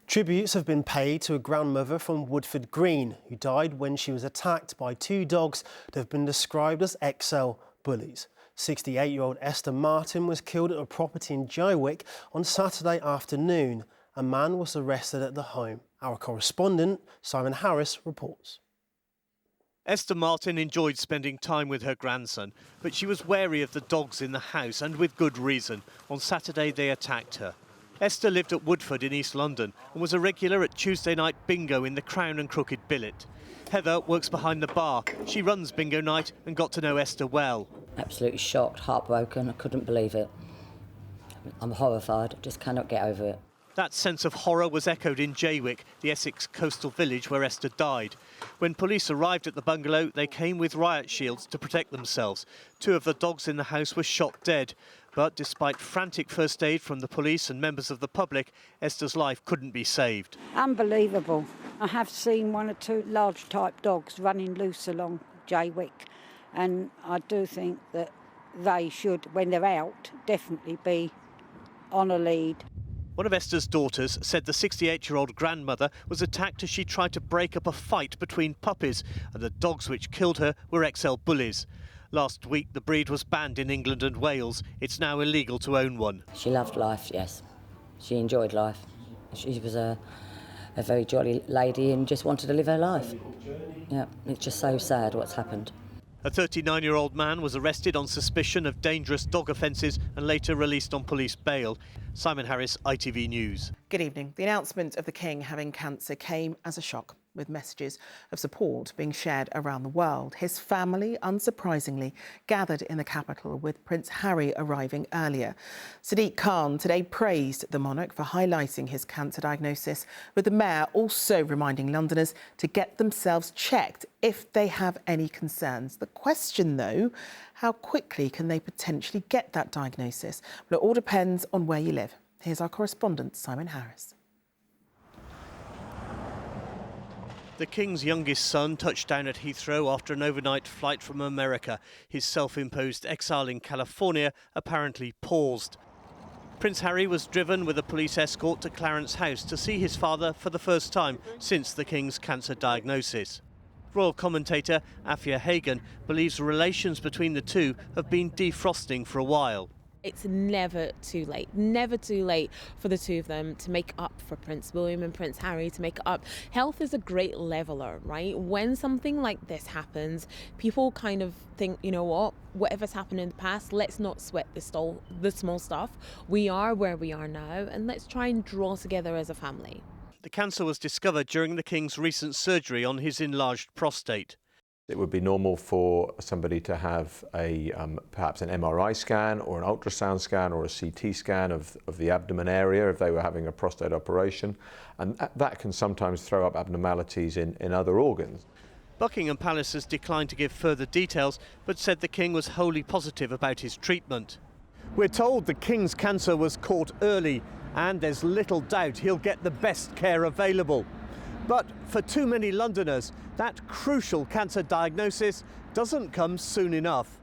Tributes have been paid to a grandmother from Woodford Green who died when she was attacked by two dogs that have been described as XL bullies. 68-year-old Esther Martin was killed at a property in Jaywick on Saturday afternoon. A man was arrested at the home. Our correspondent, Simon Harris, reports. Esther Martin enjoyed spending time with her grandson, but she was wary of the dogs in the house, and with good reason. On Saturday, they attacked her. Esther lived at Woodford in East London and was a regular at Tuesday night bingo in the Crown and Crooked Billet. Heather works behind the bar. She runs bingo night and got to know Esther well. Absolutely shocked, heartbroken. I couldn't believe it. I'm horrified. I just cannot get over it. That sense of horror was echoed in Jaywick, the Essex coastal village where Esther died. When police arrived at the bungalow, they came with riot shields to protect themselves. Two of the dogs in the house were shot dead. But despite frantic first aid from the police and members of the public, Esther's life couldn't be saved. Unbelievable. I have seen one or two large type dogs running loose along Jaywick, and I do think that they should, when they're out, definitely be on a lead. One of Esther's daughters said the 68-year-old grandmother was attacked as she tried to break up a fight between puppies, and the dogs which killed her were XL bullies. Last week, the breed was banned in England and Wales. It's now illegal to own one. She loved life, yes. She enjoyed life. She was a very jolly lady and just wanted to live her life. Yeah, it's just so sad what's happened. A 39-year-old man was arrested on suspicion of dangerous dog offences and later released on police bail. Simon Harris, ITV News. Good evening. The announcement of the King having cancer came as a shock, with messages of support being shared around the world. His family, unsurprisingly, gathered in the capital, with Prince Harry arriving earlier. Sadiq Khan today praised the monarch for highlighting his cancer diagnosis, with the mayor also reminding Londoners to get themselves checked if they have any concerns. The question, though, how quickly can they potentially get that diagnosis? Well, it all depends on where you live. Here's our correspondent, Simon Harris. The King's youngest son touched down at Heathrow after an overnight flight from America. His self-imposed exile in California apparently paused. Prince Harry was driven with a police escort to Clarence House to see his father for the first time since the King's cancer diagnosis. Royal commentator Afia Hagan believes relations between the two have been defrosting for a while. It's never too late for the two of them to make up, for Prince William and Prince Harry to make up. Health is a great leveler, right? When something like this happens, people kind of think, you know what, whatever's happened in the past, let's not sweat the small stuff. We are where we are now, and let's try and draw together as a family. The cancer was discovered during the King's recent surgery on his enlarged prostate. It would be normal for somebody to have perhaps an MRI scan or an ultrasound scan or a CT scan of the abdomen area if they were having a prostate operation, and that can sometimes throw up abnormalities in other organs. Buckingham Palace has declined to give further details, but said the King was wholly positive about his treatment. We're told the King's cancer was caught early, and there's little doubt he'll get the best care available. But for too many Londoners, that crucial cancer diagnosis doesn't come soon enough.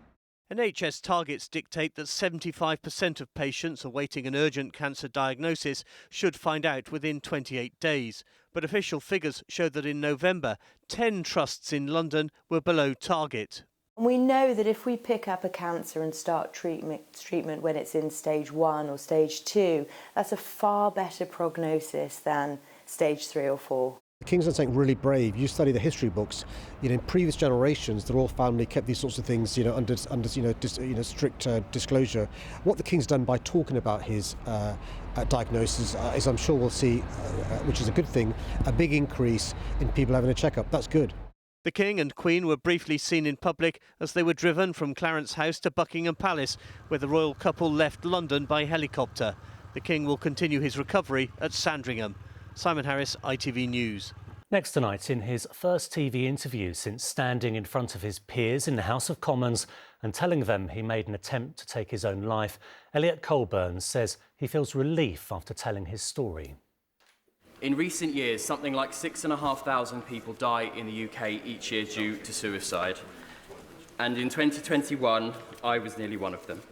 NHS targets dictate that 75% of patients awaiting an urgent cancer diagnosis should find out within 28 days. But official figures show that in November, 10 trusts in London were below target. We know that if we pick up a cancer and start treatment when it's in stage 1 or stage 2, that's a far better prognosis than stage 3 or 4. The King's done something really brave. You study the history books. In previous generations, the royal family kept these sorts of things, under strict disclosure. What the King's done by talking about his diagnosis is, I'm sure we'll see, which is a good thing, a big increase in people having a checkup. That's good. The King and Queen were briefly seen in public as they were driven from Clarence House to Buckingham Palace, where the royal couple left London by helicopter. The King will continue his recovery at Sandringham. Simon Harris, ITV News. Next tonight, in his first TV interview since standing in front of his peers in the House of Commons and telling them he made an attempt to take his own life, Elliot Colburn says he feels relief after telling his story. In recent years, something like 6,500 people die in the UK each year due to suicide. And in 2021, I was nearly one of them.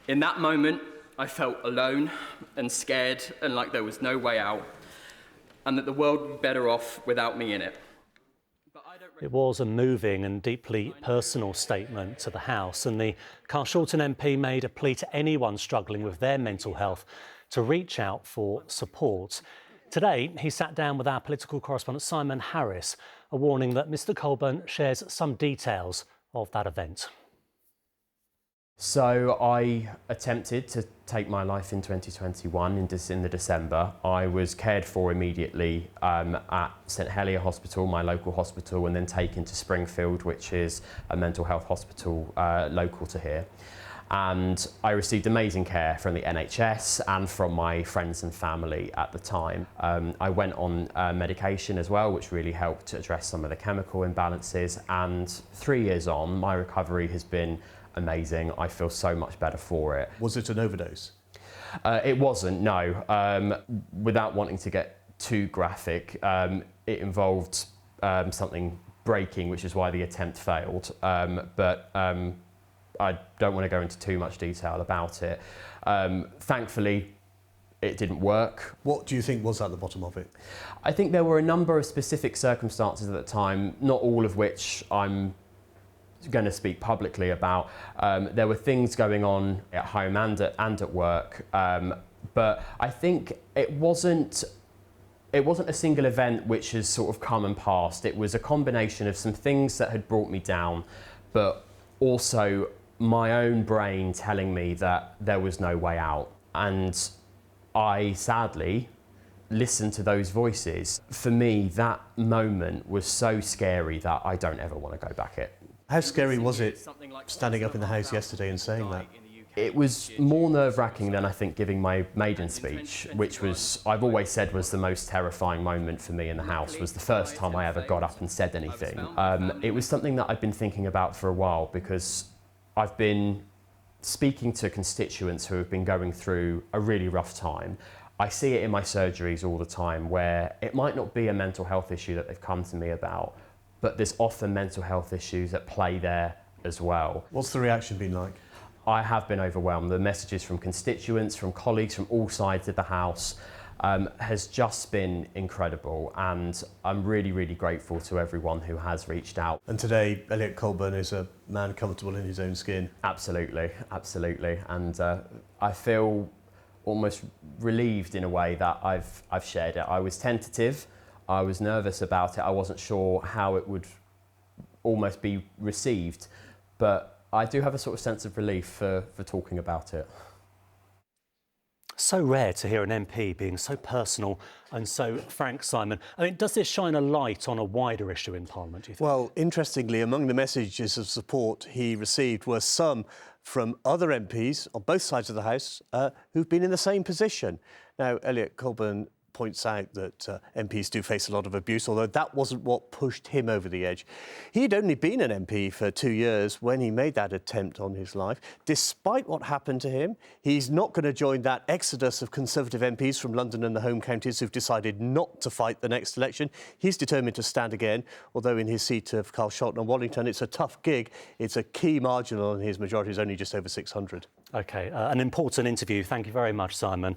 In that moment, I felt alone and scared and like there was no way out. and that the world would be better off without me in it. It was a moving and deeply personal statement to the House, and the Carshalton MP made a plea to anyone struggling with their mental health to reach out for support. Today, he sat down with our political correspondent Simon Harris, a warning that Mr Coburn shares some details of that event. So I attempted to take my life in 2021 in the December. I was cared for immediately at St Helier Hospital, my local hospital, and then taken to Springfield, which is a mental health hospital local to here. And I received amazing care from the NHS and from my friends and family at the time. I went on medication as well, which really helped to address some of the chemical imbalances. And 3 years on, my recovery has been amazing. I feel so much better for it. Was it an overdose? It wasn't, no. Without wanting to get too graphic, it involved something breaking, which is why the attempt failed. I don't want to go into too much detail about it. Thankfully, it didn't work. What do you think was at the bottom of it? I think there were a number of specific circumstances at the time, not all of which I'm going to speak publicly about. There were things going on at home and at work, but I think it wasn't a single event which has sort of come and passed. It was a combination of some things that had brought me down, but also my own brain telling me that there was no way out. And I sadly listened to those voices. For me, that moment was so scary that I don't ever want to go back it. How scary was it standing up in the House yesterday and saying that? It was more nerve-wracking than I think giving my maiden speech, which was, I've always said, was the most terrifying moment for me in the House, was the first time I ever got up and said anything. It was something that I've been thinking about for a while, because I've been speaking to constituents who have been going through a really rough time. I see it in my surgeries all the time, where it might not be a mental health issue that they've come to me about, but there's often mental health issues at play there as well. What's the reaction been like? I have been overwhelmed. The messages from constituents, from colleagues from all sides of the House has just been incredible, and I'm really, really grateful to everyone who has reached out. And today, Elliot Colburn is a man comfortable in his own skin. Absolutely, absolutely. And I feel almost relieved in a way that I've shared it. I was tentative, I was nervous about it, I wasn't sure how it would almost be received, but I do have a sort of sense of relief for talking about it. So rare to hear an MP being so personal and so frank, Simon. I mean, does this shine a light on a wider issue in Parliament, do you think? Well, interestingly, among the messages of support he received were some from other MPs on both sides of the House who've been in the same position. Now, Elliot Colburn points out that MPs do face a lot of abuse, although that wasn't what pushed him over the edge. He'd only been an MP for 2 years when he made that attempt on his life. Despite what happened to him, he's not going to join that exodus of Conservative MPs from London and the home counties who've decided not to fight the next election. He's determined to stand again, although in his seat of Carshalton and Wallington, it's a tough gig. It's a key marginal, and his majority is only just over 600. OK, an important interview. Thank you very much, Simon.